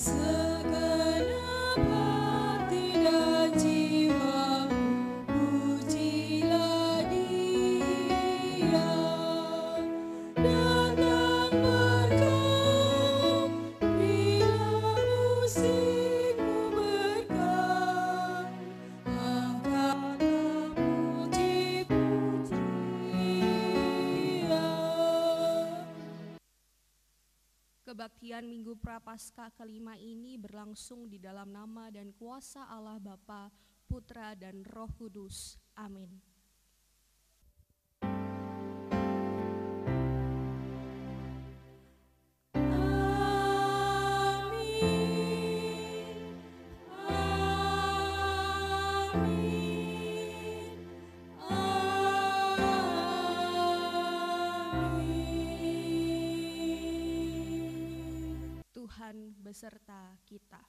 Segenap hati dan jiwaku, pujilah Dia. Datang berkau, berilah musikmu berkah, angkatlah puji-pujian. Kebaktian Minggu Prapaskah kelima ini berlangsung di dalam nama dan kuasa Allah Bapa, Putra dan Roh Kudus. Amin. Amin, amin, amin. Tuhan beserta kita.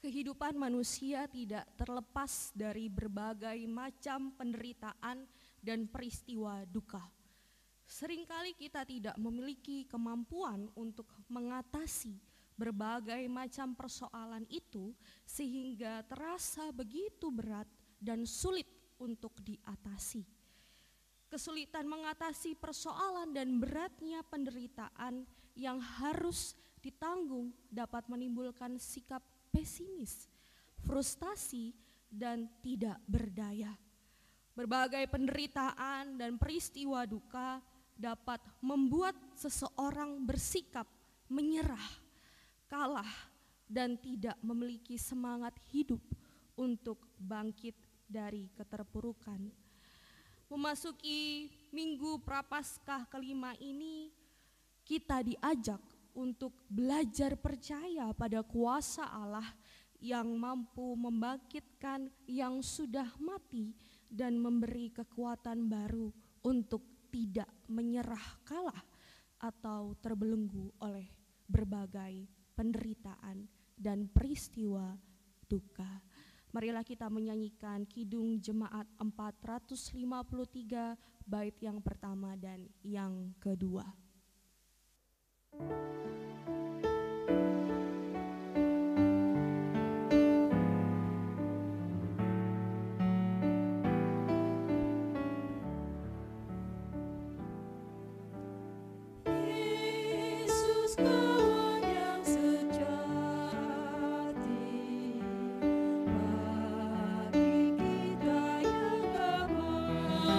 Kehidupan manusia tidak terlepas dari berbagai macam penderitaan dan peristiwa duka. Seringkali kita tidak memiliki kemampuan untuk mengatasi berbagai macam persoalan itu sehingga terasa begitu berat dan sulit untuk diatasi. Kesulitan mengatasi persoalan dan beratnya penderitaan yang harus ditanggung dapat menimbulkan sikap pesimis, frustasi, dan tidak berdaya. Berbagai penderitaan dan peristiwa duka dapat membuat seseorang bersikap menyerah, kalah, dan tidak memiliki semangat hidup untuk bangkit dari keterpurukan. Memasuki Minggu Prapaskah kelima ini, kita diajak untuk belajar percaya pada kuasa Allah yang mampu membangkitkan yang sudah mati dan memberi kekuatan baru untuk tidak menyerah kalah atau terbelenggu oleh berbagai penderitaan dan peristiwa duka. Marilah kita menyanyikan Kidung Jemaat 453 bait yang pertama dan yang kedua. Yesus kawan yang sejati, bagi kita yang lemah,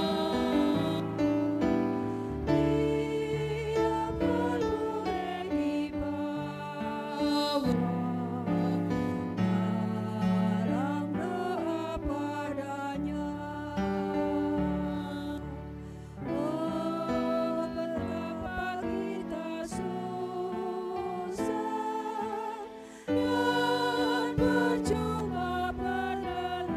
Dia pun boleh dibawa dalam doa padanya. Oh, betapa kita susah dan percuma berlelah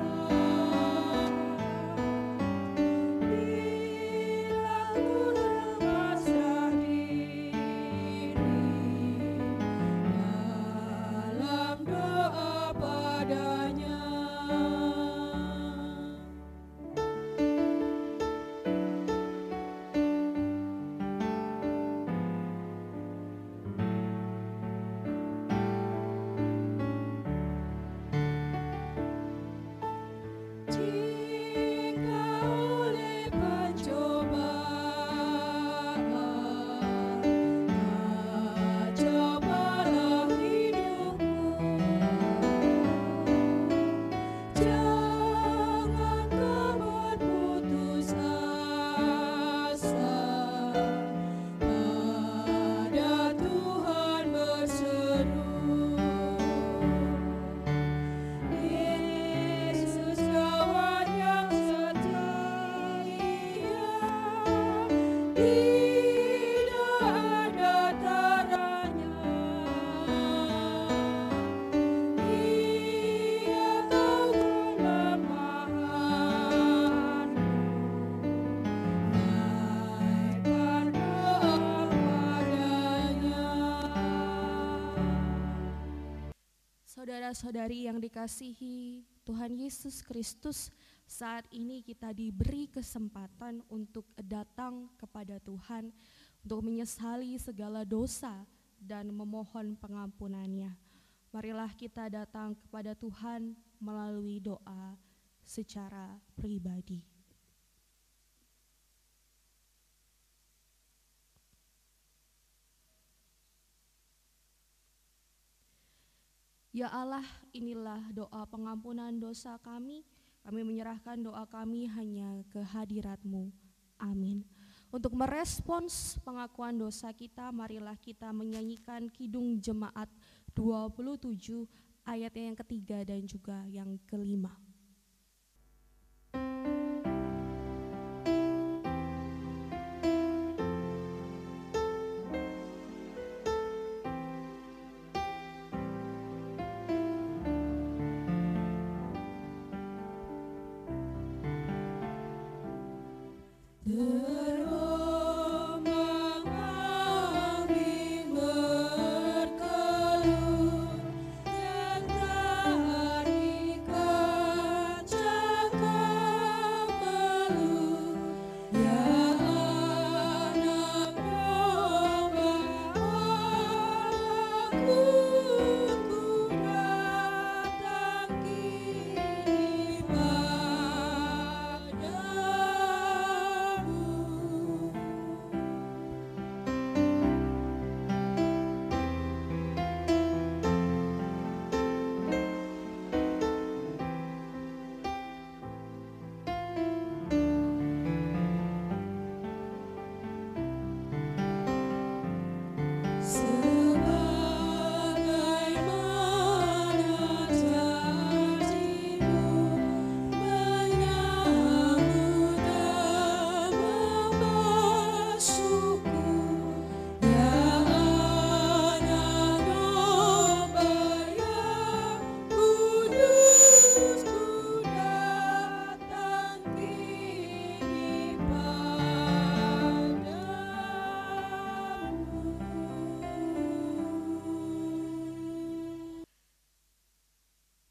bila ku terpaksa diri dalam doa padanya. Jika oleh pencobaan, cobalah hidupmu, jangan kau berputus asa, pada Tuhan berseru. Yesus kawan yang setia, tidak ada taranya. Dia tahu kelemahanmu, naikkan doa padanya. Saudara-saudari yang dikasihi Tuhan Yesus Kristus, saat ini kita diberi kesempatan untuk datang kepada Tuhan, untuk menyesali segala dosa dan memohon pengampunannya. Marilah kita datang kepada Tuhan melalui doa secara pribadi. Ya Allah, inilah doa pengampunan dosa kami. Kami menyerahkan doa kami hanya ke hadirat-Mu. Amin. Untuk merespons pengakuan dosa kita, marilah kita menyanyikan Kidung Jemaat 27 ayat yang ketiga dan juga yang kelima. Terombang-ambing berkeluh dan tarikan cakap meluh. Ya anak domba, aku datang kini padamu. Sebagaimana janjimu menyambut dan membasuhku, ya anak domba yang kudus, ku datang kini padamu.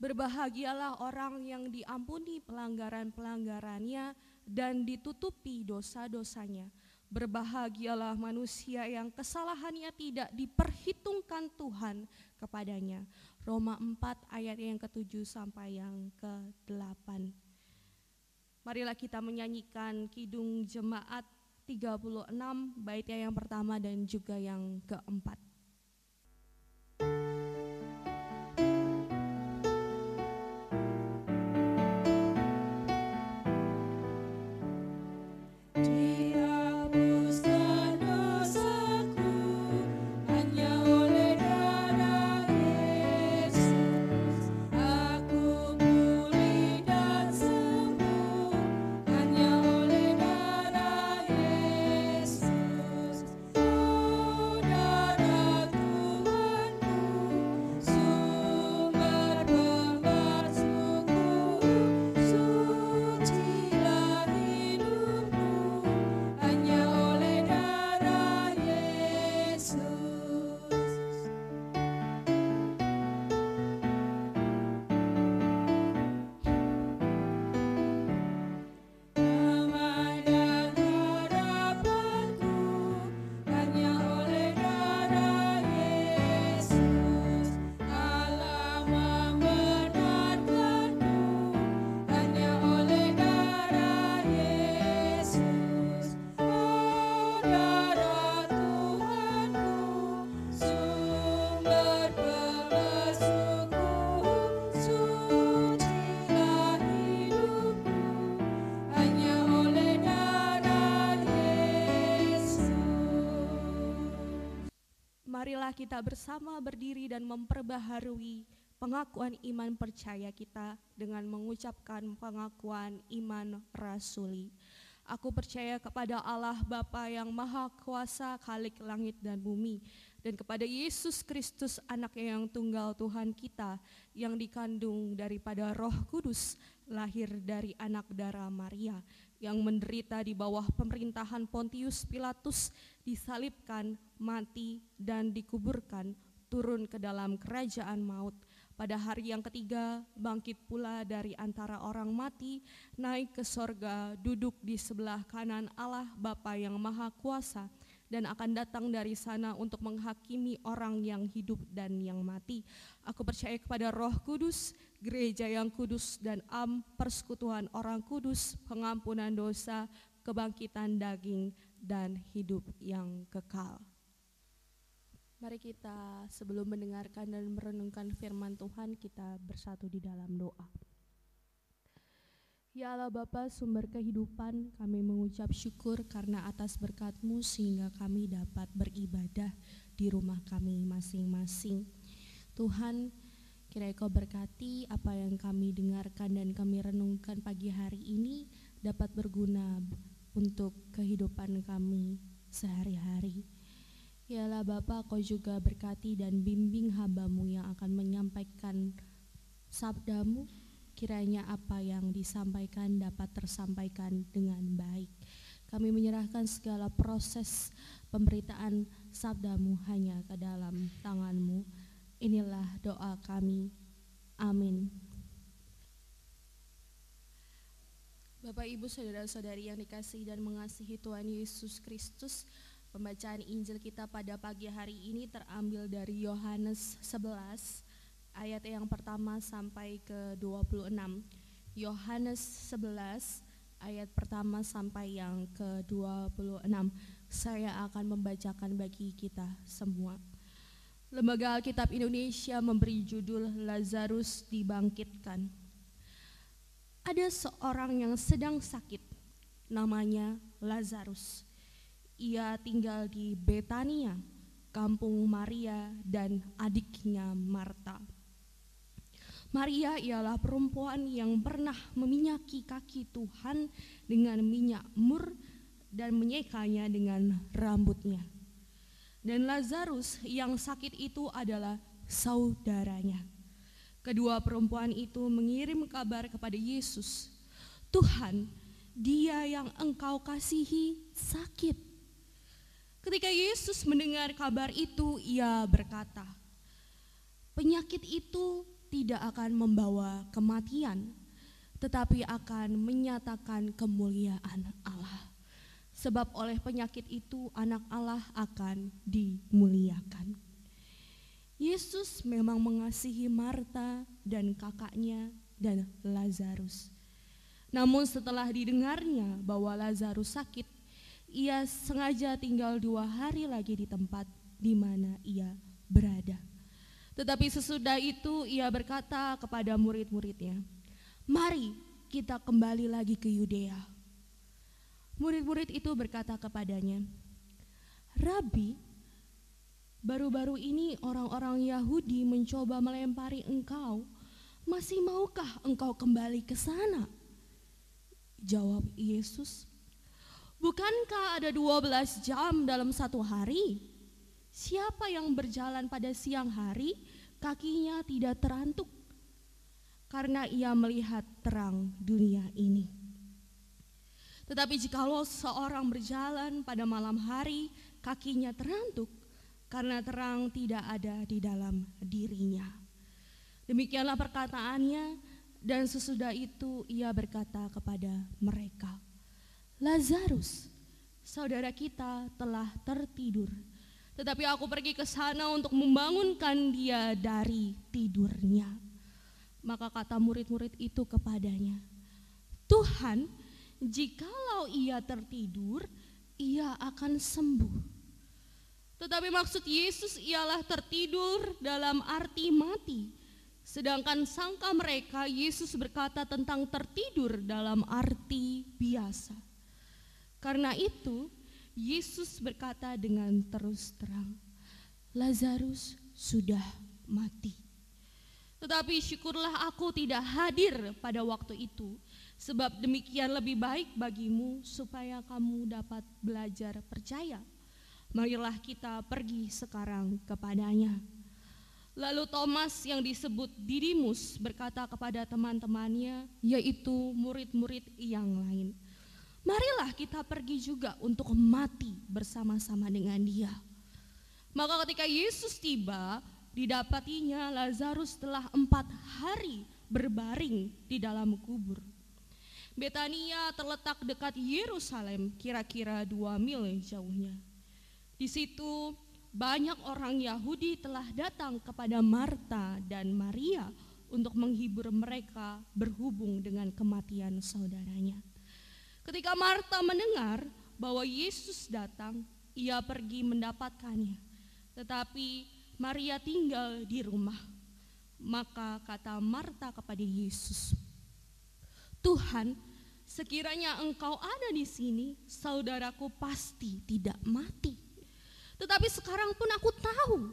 Berbahagialah orang yang diampuni pelanggaran-pelanggarannya dan ditutupi dosa-dosanya. Berbahagialah manusia yang kesalahannya tidak diperhitungkan Tuhan kepadanya. Roma 4 ayat yang ke-7 sampai yang ke-8. Marilah kita menyanyikan Kidung Jemaat 36 baitnya yang pertama dan juga yang keempat. Dihapuskan dosaku hanya oleh darah Yesus. Aku pulih dan sembuh hanya oleh darah Yesus. Oh, darah Tuhanku, sumber pembasuhku, sucilah hidupku hanya oleh darah Yesus. Damai dan harapanku hanya oleh darah Yesus. Allah membenarkanku hanya oleh darah Yesus. Oh, darah Tuhanku, sumber pembasuhku, sucilah hidupku hanya oleh darah Yesus. Marilah kita bersama berdiri dan memperbaharui pengakuan iman percaya kita dengan mengucapkan pengakuan iman rasuli. Aku percaya kepada Allah Bapa yang Maha Kuasa, Khalik langit dan bumi, dan kepada Yesus Kristus anaknya yang tunggal Tuhan kita, yang dikandung daripada Roh Kudus, lahir dari anak darah Maria, yang menderita di bawah pemerintahan Pontius Pilatus, disalibkan, mati, dan dikuburkan, turun ke dalam kerajaan maut. Pada hari yang ketiga, bangkit pula dari antara orang mati, naik ke sorga, duduk di sebelah kanan Allah Bapa yang Maha Kuasa, dan akan datang dari sana untuk menghakimi orang yang hidup dan yang mati. Aku percaya kepada Roh Kudus, gereja yang kudus dan persekutuan orang kudus, pengampunan dosa, kebangkitan daging, dan hidup yang kekal. Mari kita sebelum mendengarkan dan merenungkan firman Tuhan, kita bersatu di dalam doa. Ya Allah Bapa, sumber kehidupan, kami mengucap syukur karena atas berkat-Mu sehingga kami dapat beribadah di rumah kami masing-masing. Tuhan, kiranya Kau berkati apa yang kami dengarkan dan kami renungkan pagi hari ini dapat berguna untuk kehidupan kami sehari-hari. Ya Allah Bapa, Kau juga berkati dan bimbing hamba-Mu yang akan menyampaikan sabda-Mu. Kiranya apa yang disampaikan dapat tersampaikan dengan baik. Kami menyerahkan segala proses pemberitaan sabda-Mu hanya ke dalam tangan-Mu. Inilah doa kami. Amin. Bapak, Ibu, saudara-saudari yang dikasihi dan mengasihi Tuhan Yesus Kristus, pembacaan Injil kita pada pagi hari ini terambil dari Yohanes 11 ayat yang pertama sampai ke 26. Yohanes 11 ayat pertama sampai yang ke 26. Saya akan membacakan bagi kita semua. Lembaga Alkitab Indonesia memberi judul Lazarus dibangkitkan. Ada seorang yang sedang sakit, namanya Lazarus. Ia tinggal di Betania, kampung Maria dan adiknya Marta. Maria ialah perempuan yang pernah meminyaki kaki Tuhan dengan minyak mur dan menyekanya dengan rambutnya. Dan Lazarus yang sakit itu adalah saudaranya. Kedua perempuan itu mengirim kabar kepada Yesus, "Tuhan, dia yang Engkau kasihi sakit." Ketika Yesus mendengar kabar itu, ia berkata, "Penyakit itu tidak akan membawa kematian, tetapi akan menyatakan kemuliaan Allah. Sebab oleh penyakit itu anak Allah akan dimuliakan." Yesus memang mengasihi Marta dan kakaknya dan Lazarus. Namun setelah didengarnya bahwa Lazarus sakit, ia sengaja tinggal 2 hari lagi di tempat di mana ia berada. Tetapi sesudah itu ia berkata kepada murid-muridnya, "Mari kita kembali lagi ke Yudea." Murid-murid itu berkata kepadanya, "Rabi, baru-baru ini orang-orang Yahudi mencoba melempari Engkau. Masih maukah Engkau kembali ke sana?" Jawab Yesus, "Bukankah ada 12 jam dalam satu hari? Siapa yang berjalan pada siang hari, kakinya tidak terantuk, karena ia melihat terang dunia ini. Tetapi jikalau seorang berjalan pada malam hari, kakinya terantuk, karena terang tidak ada di dalam dirinya." Demikianlah perkataannya, dan sesudah itu ia berkata kepada mereka, "Lazarus, saudara kita telah tertidur, tetapi aku pergi ke sana untuk membangunkan dia dari tidurnya." Maka kata murid-murid itu kepadanya, "Tuhan, jikalau ia tertidur, ia akan sembuh." Tetapi maksud Yesus ialah tertidur dalam arti mati. Sedangkan sangka mereka Yesus berkata tentang tertidur dalam arti biasa. Karena itu Yesus berkata dengan terus terang, "Lazarus sudah mati. Tetapi syukurlah aku tidak hadir pada waktu itu, sebab demikian lebih baik bagimu supaya kamu dapat belajar percaya. Marilah kita pergi sekarang kepadanya." Lalu Thomas yang disebut Didimus berkata kepada teman-temannya, yaitu murid-murid yang lain, "Marilah kita pergi juga untuk mati bersama-sama dengan dia." Maka ketika Yesus tiba, didapatinya Lazarus telah 4 hari berbaring di dalam kubur. Betania terletak dekat Yerusalem, kira-kira 2 mil jauhnya. Di situ banyak orang Yahudi telah datang kepada Marta dan Maria untuk menghibur mereka berhubung dengan kematian saudaranya. Ketika Marta mendengar bahwa Yesus datang, ia pergi mendapatkannya. Tetapi Maria tinggal di rumah. Maka kata Marta kepada Yesus, "Tuhan, sekiranya Engkau ada di sini, saudaraku pasti tidak mati. Tetapi sekarang pun aku tahu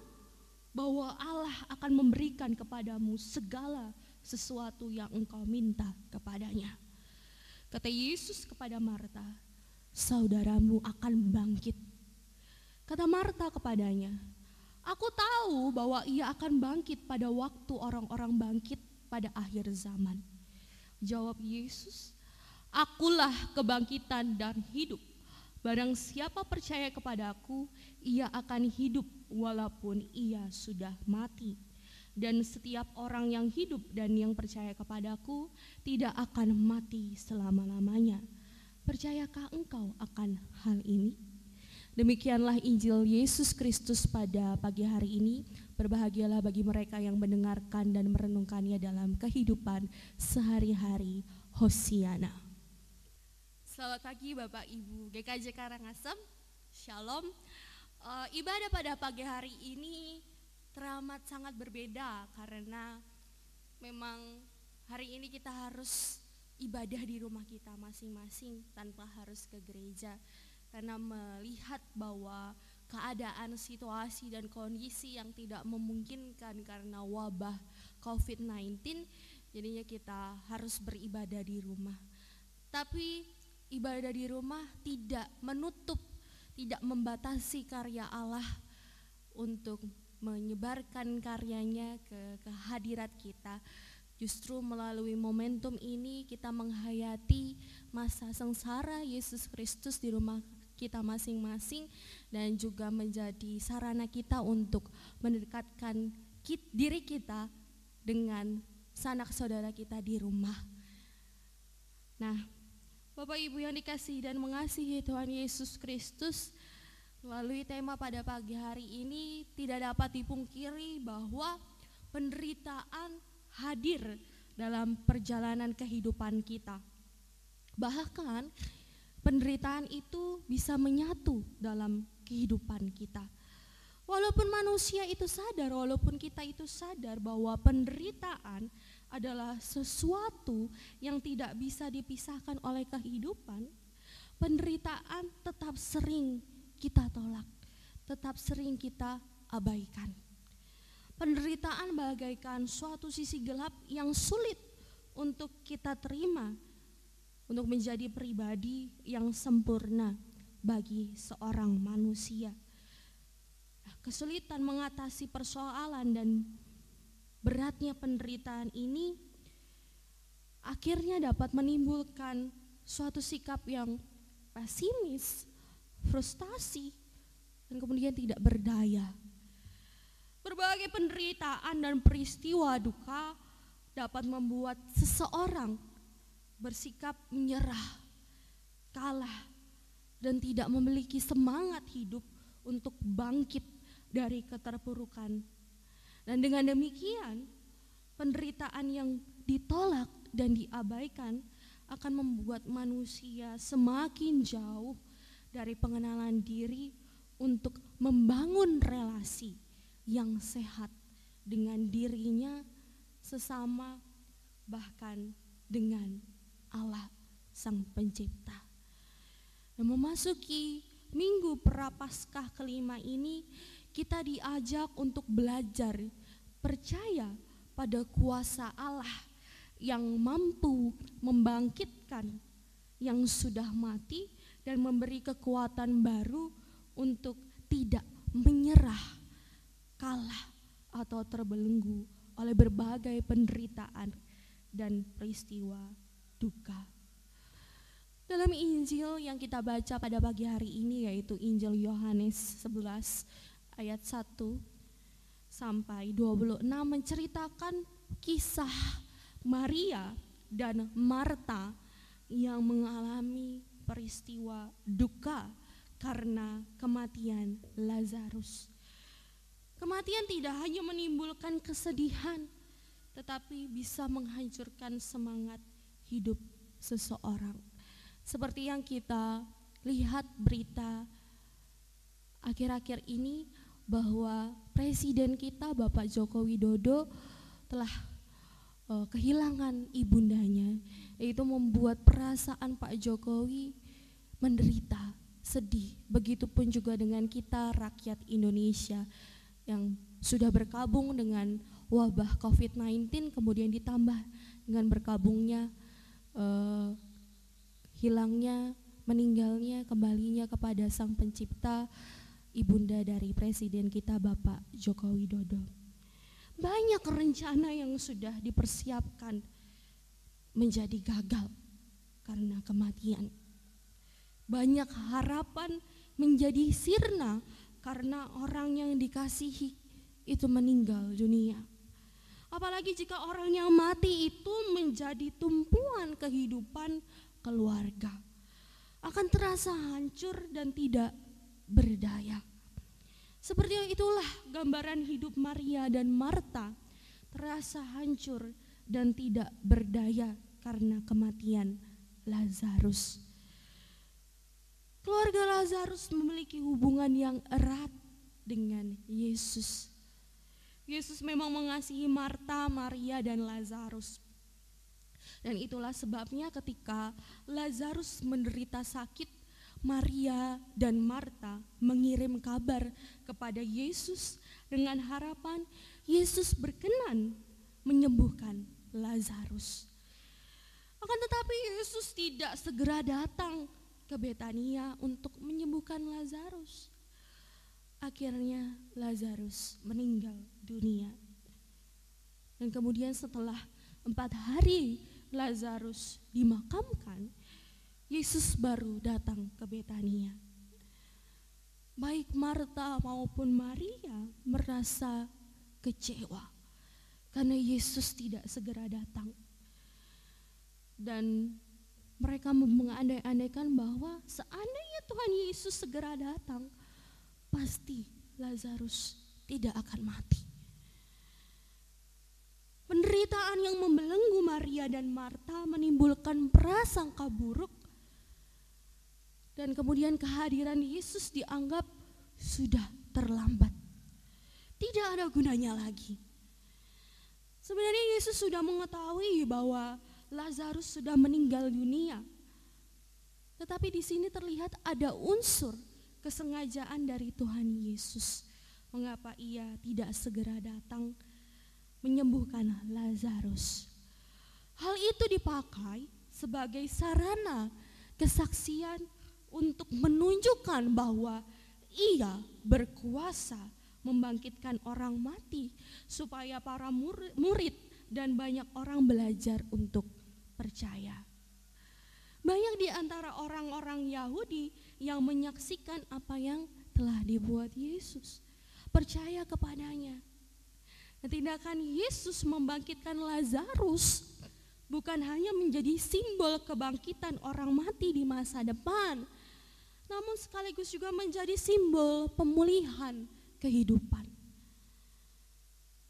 bahwa Allah akan memberikan kepadamu segala sesuatu yang engkau minta kepadanya." Kata Yesus kepada Marta, "Saudaramu akan bangkit." Kata Marta kepadanya, "Aku tahu bahwa ia akan bangkit pada waktu orang-orang bangkit pada akhir zaman." Jawab Yesus, "Akulah kebangkitan dan hidup. Barang siapa percaya kepadaku, ia akan hidup walaupun ia sudah mati. Dan setiap orang yang hidup dan yang percaya kepadaku tidak akan mati selama-lamanya. Percayakah engkau akan hal ini?" Demikianlah Injil Yesus Kristus pada pagi hari ini. Berbahagialah bagi mereka yang mendengarkan dan merenungkannya dalam kehidupan sehari-hari. Hosiana. Selamat pagi Bapak Ibu GKJ Karangasem, Shalom. Ibadah pada pagi hari ini teramat sangat berbeda karena memang hari ini kita harus ibadah di rumah kita masing-masing tanpa harus ke gereja. Karena melihat bahwa keadaan, situasi dan kondisi yang tidak memungkinkan karena wabah COVID-19, jadinya kita harus beribadah di rumah. Tapi ibadah di rumah tidak menutup, tidak membatasi karya Allah untuk menyebarkan karyanya ke hadirat kita. Justru melalui momentum ini kita menghayati masa sengsara Yesus Kristus di rumah kita masing-masing dan juga menjadi sarana kita untuk mendekatkan diri kita dengan sanak saudara kita di rumah. Nah, Bapak Ibu yang dikasihi dan mengasihi Tuhan Yesus Kristus, melalui tema pada pagi hari ini tidak dapat dipungkiri bahwa penderitaan hadir dalam perjalanan kehidupan kita. Bahkan penderitaan itu bisa menyatu dalam kehidupan kita. Walaupun manusia itu sadar, walaupun kita itu sadar bahwa penderitaan adalah sesuatu yang tidak bisa dipisahkan oleh kehidupan, penderitaan tetap sering kita tolak, tetap sering kita abaikan. Penderitaan bagaikan suatu sisi gelap yang sulit untuk kita terima untuk menjadi pribadi yang sempurna bagi seorang manusia. Kesulitan mengatasi persoalan dan beratnya penderitaan ini akhirnya dapat menimbulkan suatu sikap yang pesimis, frustasi, dan kemudian tidak berdaya. Berbagai penderitaan dan peristiwa duka dapat membuat seseorang bersikap menyerah, kalah, dan tidak memiliki semangat hidup untuk bangkit dari keterpurukan. Dan dengan demikian, penderitaan yang ditolak dan diabaikan akan membuat manusia semakin jauh dari pengenalan diri untuk membangun relasi yang sehat dengan dirinya, sesama, bahkan dengan Allah Sang Pencipta. Dan memasuki Minggu Prapaskah kelima ini, kita diajak untuk belajar percaya pada kuasa Allah yang mampu membangkitkan yang sudah mati dan memberi kekuatan baru untuk tidak menyerah, kalah, atau terbelenggu oleh berbagai penderitaan dan peristiwa duka. Dalam Injil yang kita baca pada pagi hari ini, yaitu Injil Yohanes 11 ayat 1 sampai 26, menceritakan kisah Maria dan Marta yang mengalami peristiwa duka karena kematian Lazarus. Kematian tidak hanya menimbulkan kesedihan, tetapi bisa menghancurkan semangat hidup seseorang. Seperti yang kita lihat berita akhir-akhir ini, bahwa Presiden kita Bapak Joko Widodo telah kehilangan ibundanya, yaitu membuat perasaan Pak Jokowi menderita, sedih. Begitupun juga dengan kita rakyat Indonesia yang sudah berkabung dengan wabah COVID-19, kemudian ditambah dengan berkabungnya hilangnya, meninggalnya, kembalinya kepada Sang Pencipta, ibunda dari Presiden kita Bapak Joko Widodo. Banyak rencana yang sudah dipersiapkan menjadi gagal karena kematian. Banyak harapan menjadi sirna karena orang yang dikasihi itu meninggal dunia. Apalagi jika orang yang mati itu menjadi tumpuan kehidupan keluarga, akan terasa hancur dan tidak berdaya. Seperti itulah gambaran hidup Maria dan Marta, terasa hancur dan tidak berdaya karena kematian Lazarus. Keluarga Lazarus memiliki hubungan yang erat dengan Yesus. Yesus memang mengasihi Marta, Maria, dan Lazarus. Dan itulah sebabnya ketika Lazarus menderita sakit, Maria dan Marta mengirim kabar kepada Yesus dengan harapan Yesus berkenan menyembuhkan Lazarus. Akan tetapi Yesus tidak segera datang ke Betania untuk menyembuhkan Lazarus. Akhirnya Lazarus meninggal dunia. Dan kemudian setelah 4 hari Lazarus dimakamkan, Yesus baru datang ke Betania. Baik Marta maupun Maria merasa kecewa karena Yesus tidak segera datang. Dan mereka mengandai-andaikan bahwa seandainya Tuhan Yesus segera datang, pasti Lazarus tidak akan mati. Penderitaan yang membelenggu Maria dan Marta menimbulkan prasangka buruk, dan kemudian kehadiran Yesus dianggap sudah terlambat, tidak ada gunanya lagi. Sebenarnya Yesus sudah mengetahui bahwa Lazarus sudah meninggal dunia, tetapi di sini terlihat ada unsur kesengajaan dari Tuhan Yesus. Mengapa ia tidak segera datang menyembuhkan Lazarus? Hal itu dipakai sebagai sarana kesaksian untuk menunjukkan bahwa ia berkuasa membangkitkan orang mati, supaya para murid dan banyak orang belajar untuk percaya. Banyak di antara orang-orang Yahudi yang menyaksikan apa yang telah dibuat Yesus, percaya kepadanya. Tindakan Yesus membangkitkan Lazarus bukan hanya menjadi simbol kebangkitan orang mati di masa depan, namun sekaligus juga menjadi simbol pemulihan kehidupan.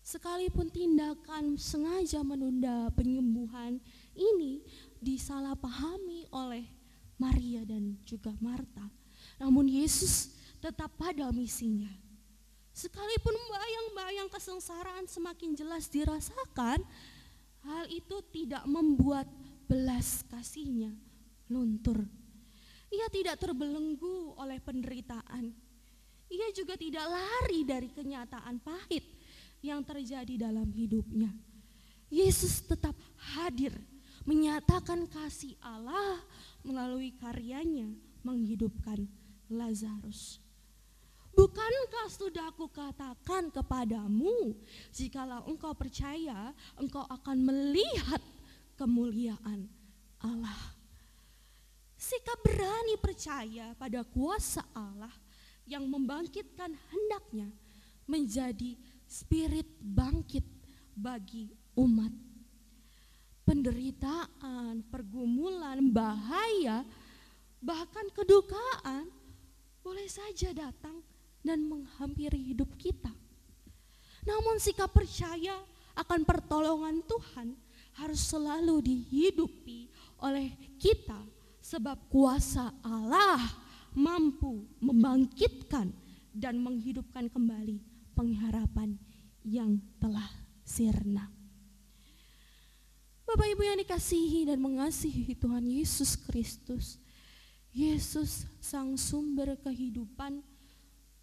Sekalipun tindakan sengaja menunda penyembuhan ini disalahpahami oleh Maria dan juga Marta, namun Yesus tetap pada misinya. Sekalipun bayang-bayang kesengsaraan semakin jelas dirasakan, hal itu tidak membuat belas kasihnya luntur. Ia tidak terbelenggu oleh penderitaan. Ia juga tidak lari dari kenyataan pahit yang terjadi dalam hidupnya. Yesus tetap hadir, menyatakan kasih Allah melalui karyanya menghidupkan Lazarus. Bukankah sudah kukatakan kepadamu, jikalau engkau percaya, engkau akan melihat kemuliaan Allah. Sikap berani percaya pada kuasa Allah yang membangkitkan hendaknya menjadi spirit bangkit bagi umat. Penderitaan, pergumulan, bahaya, bahkan kedukaan boleh saja datang dan menghampiri hidup kita. Namun sikap percaya akan pertolongan Tuhan harus selalu dihidupi oleh kita, sebab kuasa Allah mampu membangkitkan dan menghidupkan kembali pengharapan yang telah sirna. Bapak Ibu yang dikasihi dan mengasihi Tuhan Yesus Kristus, Yesus sang sumber kehidupan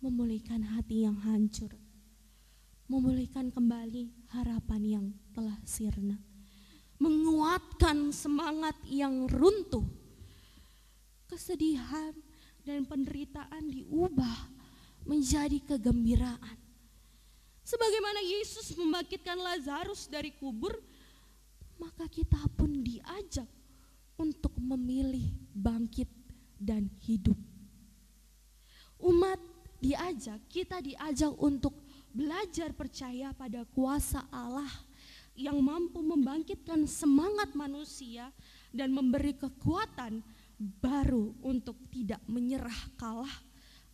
memulihkan hati yang hancur, memulihkan kembali harapan yang telah sirna, menguatkan semangat yang runtuh. Kesedihan dan penderitaan diubah menjadi kegembiraan. Sebagaimana Yesus membangkitkan Lazarus dari kubur, maka kita pun diajak untuk memilih bangkit dan hidup. Umat diajak, kita diajak untuk belajar percaya pada kuasa Allah yang mampu membangkitkan semangat manusia dan memberi kekuatan baru untuk tidak menyerah kalah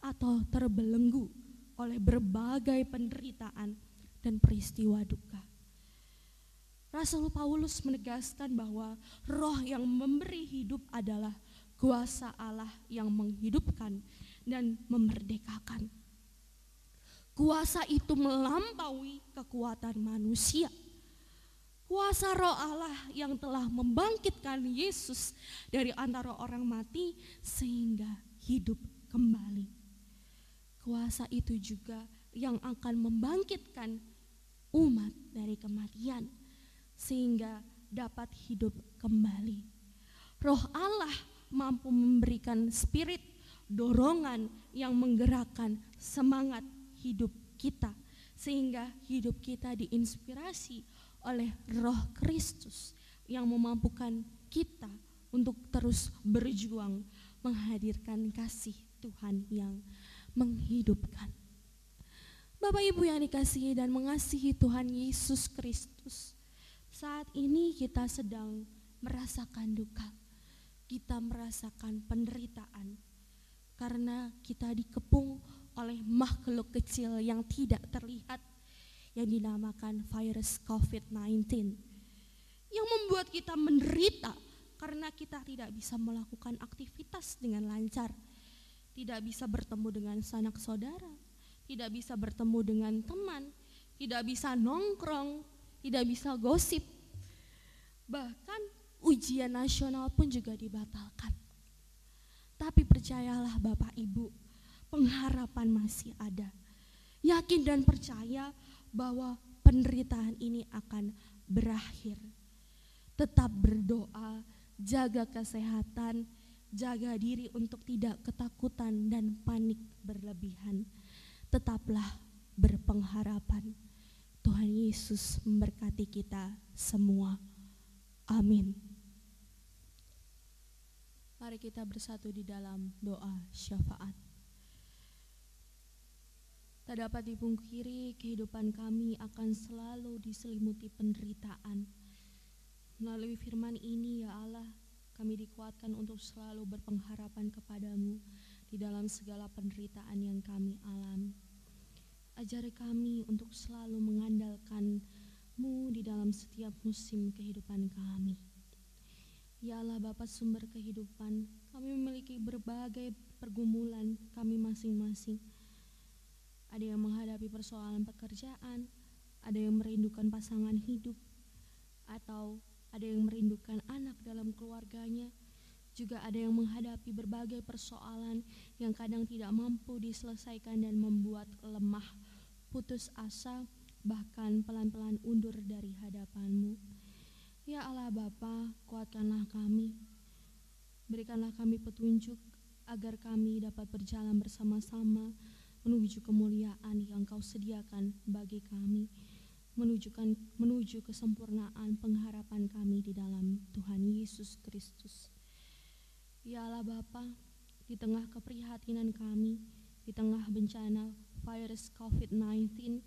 atau terbelenggu oleh berbagai penderitaan dan peristiwa duka. Rasul Paulus menegaskan bahwa roh yang memberi hidup adalah kuasa Allah yang menghidupkan dan memerdekakan. Kuasa itu melampaui kekuatan manusia. Kuasa roh Allah yang telah membangkitkan Yesus dari antara orang mati sehingga hidup kembali. Kuasa itu juga yang akan membangkitkan umat dari kematian sehingga dapat hidup kembali. Roh Allah mampu memberikan spirit, dorongan yang menggerakkan semangat hidup kita sehingga hidup kita diinspirasi oleh Roh Kristus yang memampukan kita untuk terus berjuang menghadirkan kasih Tuhan yang menghidupkan. Bapak Ibu yang dikasihi dan mengasihi Tuhan Yesus Kristus, saat ini kita sedang merasakan duka, kita merasakan penderitaan karena kita dikepung oleh makhluk kecil yang tidak terlihat yang dinamakan virus COVID-19 yang membuat kita menderita karena kita tidak bisa melakukan aktivitas dengan lancar, tidak bisa bertemu dengan sanak saudara, tidak bisa bertemu dengan teman, tidak bisa nongkrong, tidak bisa gosip. Bahkan ujian nasional pun juga dibatalkan. Tapi percayalah Bapak Ibu, pengharapan masih ada. Yakin dan percaya bahwa penderitaan ini akan berakhir. Tetap berdoa, jaga kesehatan, jaga diri untuk tidak ketakutan dan panik berlebihan. Tetaplah berpengharapan. Tuhan Yesus memberkati kita semua. Amin. Mari kita bersatu di dalam doa syafaat. Tak dapat dipungkiri kehidupan kami akan selalu diselimuti penderitaan. Melalui firman ini ya Allah, kami dikuatkan untuk selalu berpengharapan kepadamu di dalam segala penderitaan yang kami alami. Ajari kami untuk selalu mengandalkan-Mu di dalam setiap musim kehidupan kami. Ya Allah Bapa sumber kehidupan, kami memiliki berbagai pergumulan kami masing-masing. Ada yang menghadapi persoalan pekerjaan, ada yang merindukan pasangan hidup, atau ada yang merindukan anak dalam keluarganya. Juga ada yang menghadapi berbagai persoalan yang kadang tidak mampu diselesaikan dan membuat lemah, putus asa, bahkan pelan-pelan undur dari hadapan-Mu. Ya Allah Bapa, kuatkanlah kami, berikanlah kami petunjuk agar kami dapat berjalan bersama-sama menuju kemuliaan yang Kau sediakan bagi kami, menuju kesempurnaan pengharapan kami di dalam Tuhan Yesus Kristus. Ya Allah Bapa, di tengah keprihatinan kami, di tengah bencana virus COVID-19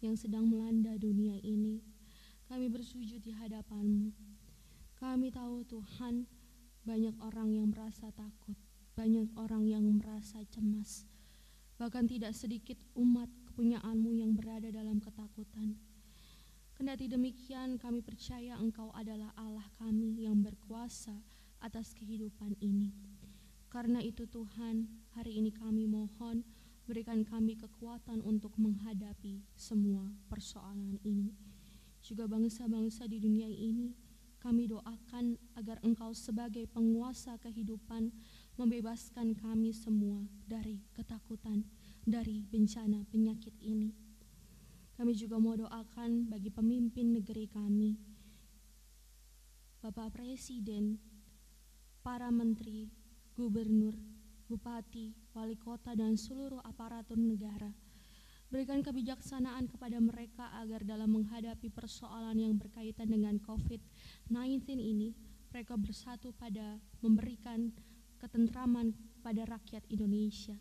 yang sedang melanda dunia ini, kami bersujud di hadapan-Mu. Kami tahu Tuhan, banyak orang yang merasa takut, banyak orang yang merasa cemas. Bahkan tidak sedikit umat kepunyaanmu yang berada dalam ketakutan. Kendati demikian, kami percaya Engkau adalah Allah kami yang berkuasa atas kehidupan ini. Karena itu Tuhan, hari ini kami mohon, berikan kami kekuatan untuk menghadapi semua persoalan ini. Juga bangsa-bangsa di dunia ini, kami doakan agar Engkau sebagai penguasa kehidupan membebaskan kami semua dari ketakutan, dari bencana penyakit ini. Kami juga mau doakan bagi pemimpin negeri kami, Bapak Presiden, para menteri, gubernur, bupati, wali kota, dan seluruh aparatur negara. Berikan kebijaksanaan kepada mereka agar dalam menghadapi persoalan yang berkaitan dengan COVID-19 ini, mereka bersatu pada memberikan ketentraman pada rakyat Indonesia.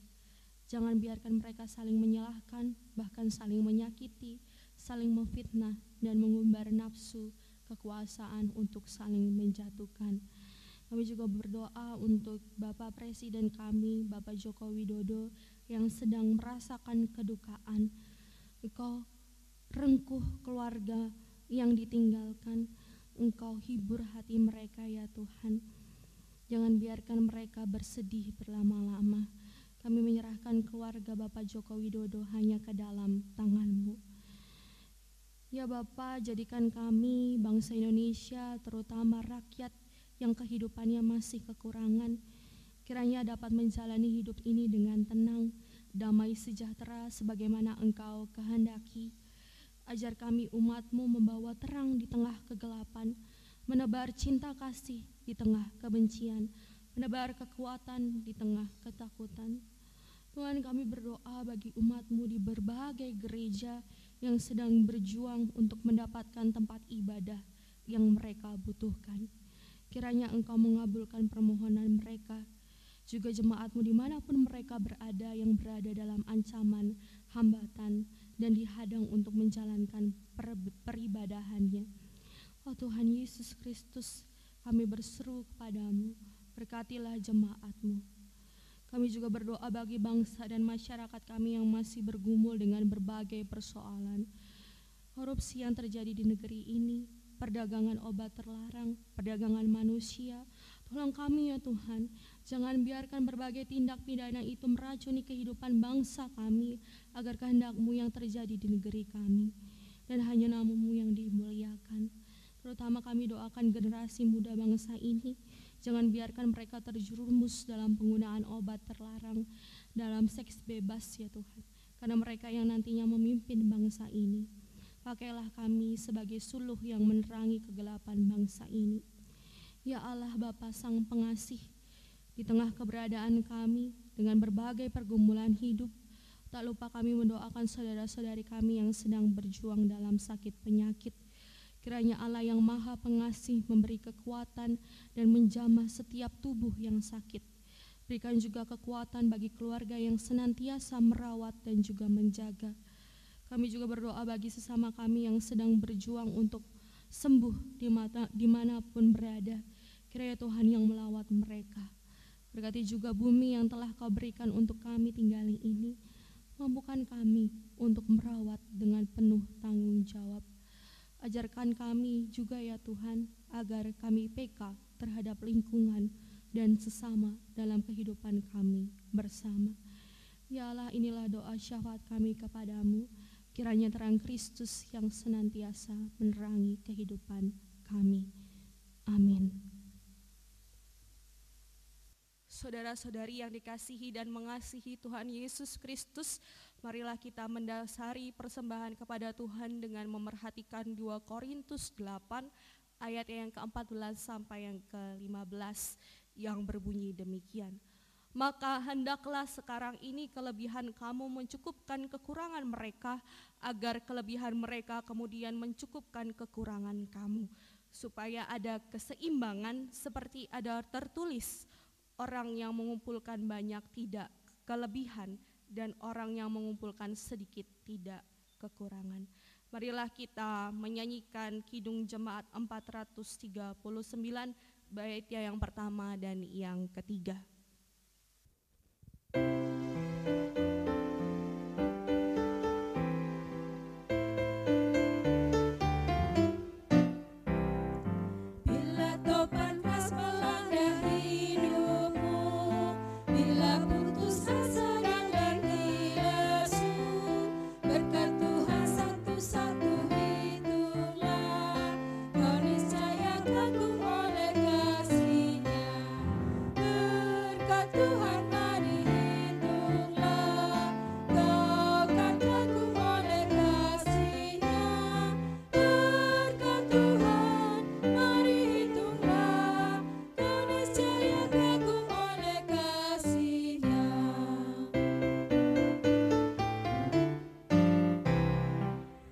Jangan biarkan mereka saling menyalahkan, bahkan saling menyakiti, saling memfitnah, dan mengumbar nafsu kekuasaan untuk saling menjatuhkan. Kami juga berdoa untuk Bapak Presiden kami, Bapak Joko Widodo, yang sedang merasakan kedukaan. Engkau rengkuh keluarga yang ditinggalkan. Engkau hibur hati mereka ya Tuhan. Jangan biarkan mereka bersedih berlama-lama. Kami menyerahkan keluarga Bapak Joko Widodo hanya ke dalam tangan-Mu. Ya Bapak, jadikan kami bangsa Indonesia, terutama rakyat yang kehidupannya masih kekurangan, kiranya dapat menjalani hidup ini dengan tenang, damai, sejahtera sebagaimana Engkau kehendaki. Ajar kami umat-Mu membawa terang di tengah kegelapan, menebar cinta kasih di tengah kebencian, menebar kekuatan di tengah ketakutan. Tuhan, kami berdoa bagi umat-Mu di berbagai gereja yang sedang berjuang untuk mendapatkan tempat ibadah yang mereka butuhkan. Kiranya Engkau mengabulkan permohonan mereka, juga jemaat-Mu dimanapun mereka berada yang berada dalam ancaman, hambatan, dan dihadang untuk menjalankan peribadahannya. Oh Tuhan Yesus Kristus, kami berseru kepadamu, berkatilah jemaat-Mu. Kami juga berdoa bagi bangsa dan masyarakat kami yang masih bergumul dengan berbagai persoalan. Korupsi yang terjadi di negeri ini, perdagangan obat terlarang, perdagangan manusia. Tolong kami ya Tuhan, jangan biarkan berbagai tindak pidana itu meracuni kehidupan bangsa kami, agar kehendak-Mu yang terjadi di negeri kami, dan hanya nama-Mu yang dimuliakan. Terutama kami doakan generasi muda bangsa ini, jangan biarkan mereka terjerumus dalam penggunaan obat terlarang, dalam seks bebas ya Tuhan, karena mereka yang nantinya memimpin bangsa ini. Pakailah kami sebagai suluh yang menerangi kegelapan bangsa ini. Ya Allah Bapa Sang Pengasih, di tengah keberadaan kami dengan berbagai pergumulan hidup, tak lupa kami mendoakan saudara-saudari kami yang sedang berjuang dalam sakit penyakit. Kiranya Allah yang Maha Pengasih memberi kekuatan dan menjamah setiap tubuh yang sakit. Berikan juga kekuatan bagi keluarga yang senantiasa merawat dan juga menjaga. Kami juga berdoa bagi sesama kami yang sedang berjuang untuk sembuh dimanapun berada. Kiranya Tuhan yang melawat mereka. Berkati juga bumi yang telah Kau berikan untuk kami tinggali ini. Mampukan kami untuk merawat dengan penuh tanggung jawab. Ajarkan kami juga ya Tuhan, agar kami peka terhadap lingkungan dan sesama dalam kehidupan kami bersama. Ya Allah, inilah doa syafaat kami kepadamu. Kiranya terang Kristus yang senantiasa menerangi kehidupan kami. Amin. Saudara-saudari yang dikasihi dan mengasihi Tuhan Yesus Kristus, marilah kita mendasari persembahan kepada Tuhan dengan memerhatikan 2 Korintus 8 ayat yang ke-14 sampai yang ke-15 yang berbunyi demikian. Maka hendaklah sekarang ini kelebihan kamu mencukupkan kekurangan mereka, agar kelebihan mereka kemudian mencukupkan kekurangan kamu, supaya ada keseimbangan seperti ada tertulis, orang yang mengumpulkan banyak tidak kelebihan, dan orang yang mengumpulkan sedikit tidak kekurangan. Marilah kita menyanyikan Kidung Jemaat 439 baitnya yang pertama dan yang ketiga. Bila topan ras melanda hidupmu, bila putus asa dan letih lesu, berkat Tuhan satu-satu itulah, kau niscaya kagum oleh kasih-Nya. Berkat Tuhan mari hitunglah, kau kan kagum oleh kasih-Nya. Berkat Tuhan mari hitunglah, kau niscaya kagum oleh kasih-Nya.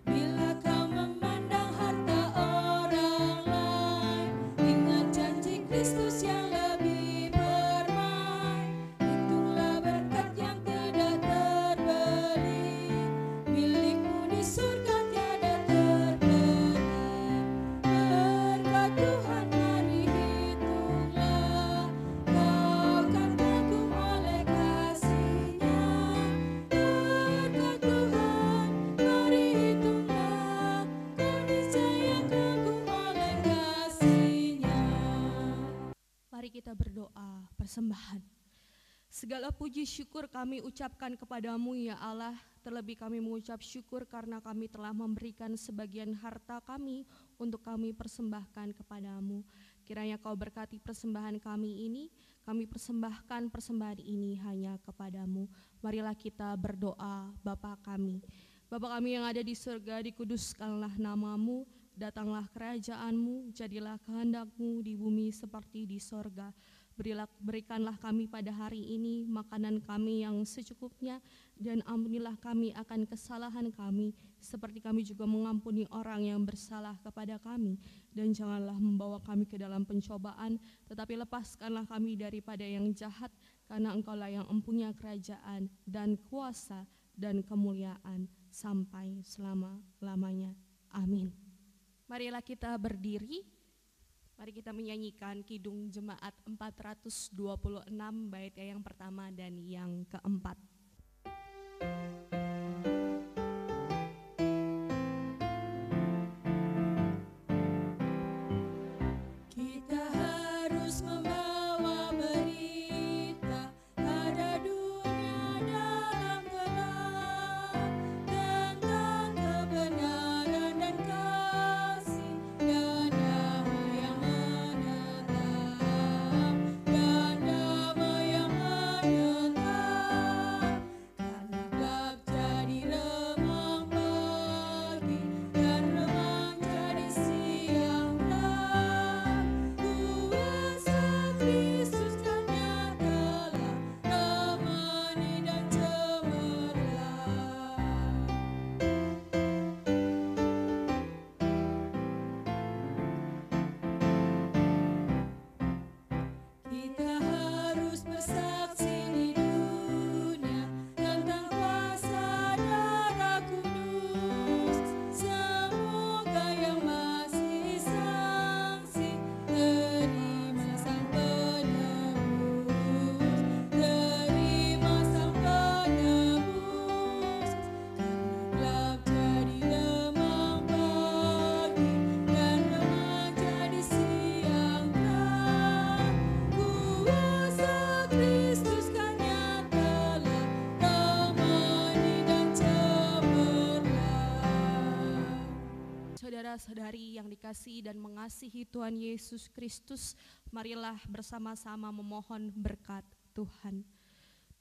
Bila kau memandang harta orang lain, ingat janji Kristus yang lebih permai. Hitunglah berkat yang tidak terbeli, milikmu di surga tiada terperi. Berkat Tuhan mari hitunglah, kau kan kagum oleh kasih-Nya. Berkat Tuhan mari hitunglah, kau niscaya kagum oleh kasih-Nya. Mari kita berdoa persembahan. Segala puji syukur kami ucapkan kepadamu ya Allah, terlebih kami mengucap syukur karena kami telah memberikan sebagian harta kami untuk kami persembahkan kepadamu. Kiranya kau berkati persembahan kami ini, kami persembahkan persembahan ini hanya kepadamu. Marilah kita berdoa. Bapa kami yang ada di surga, dikuduskanlah namamu, datanglah kerajaanmu, jadilah kehendakmu di bumi seperti di sorga. Berikanlah kami pada hari ini makanan kami yang secukupnya, dan ampunilah kami akan kesalahan kami, seperti kami juga mengampuni orang yang bersalah kepada kami. Dan janganlah membawa kami ke dalam pencobaan, tetapi lepaskanlah kami daripada yang jahat, karena Engkaulah yang mempunyai kerajaan dan kuasa dan kemuliaan sampai selama-lamanya. Amin. Marilah kita berdiri. Mari kita menyanyikan Kidung Jemaat 426 bait yang pertama dan yang keempat. Kita harus membawa berita pada dunia dalam gelap, tentang kebenaran dan kasih dan damai yang menetap, dan damai yang menetap. Karena gelap jadi remang pagi, dan remang jadi siang terang. Kuasa Kristus kan nyatalah, temani dan cemerlang. Kita harus bersaksi di dunia tentang kuasa darah kudus. Semoga yang masih saksi terima sang penebus, terima sang penebus. Karena gelap jadi remang pagi, dan remang jadi siang terang. Kuasa Kristus kan nyatalah, temani dan cemerlang. Saudara-saudari yang dikasihi dan mengasihi Tuhan Yesus Kristus, marilah bersama-sama memohon berkat Tuhan.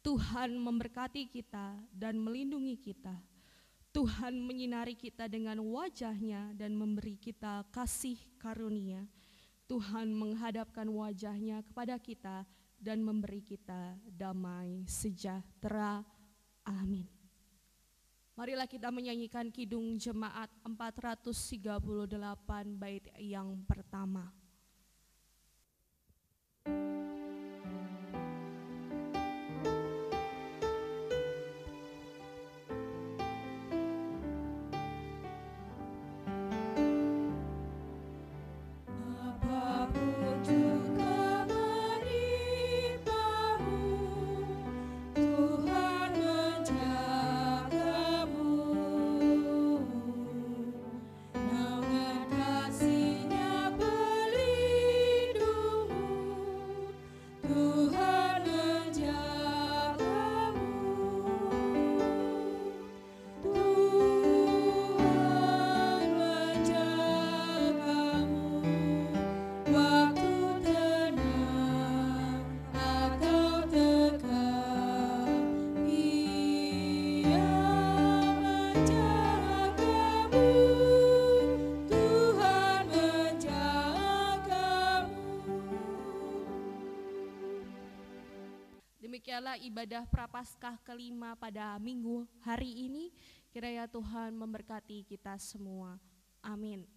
Tuhan memberkati kita dan melindungi kita. Tuhan menyinari kita dengan wajah-Nya dan memberi kita kasih karunia. Tuhan menghadapkan wajah-Nya kepada kita dan memberi kita damai sejahtera. Amin. Marilah kita menyanyikan Kidung Jemaat 438 bait yang pertama. Apapun juga menimpamu, Tuhan Demikianlah ibadah Prapaskah kelima pada minggu hari ini. Kiranya Tuhan memberkati kita semua. Amin.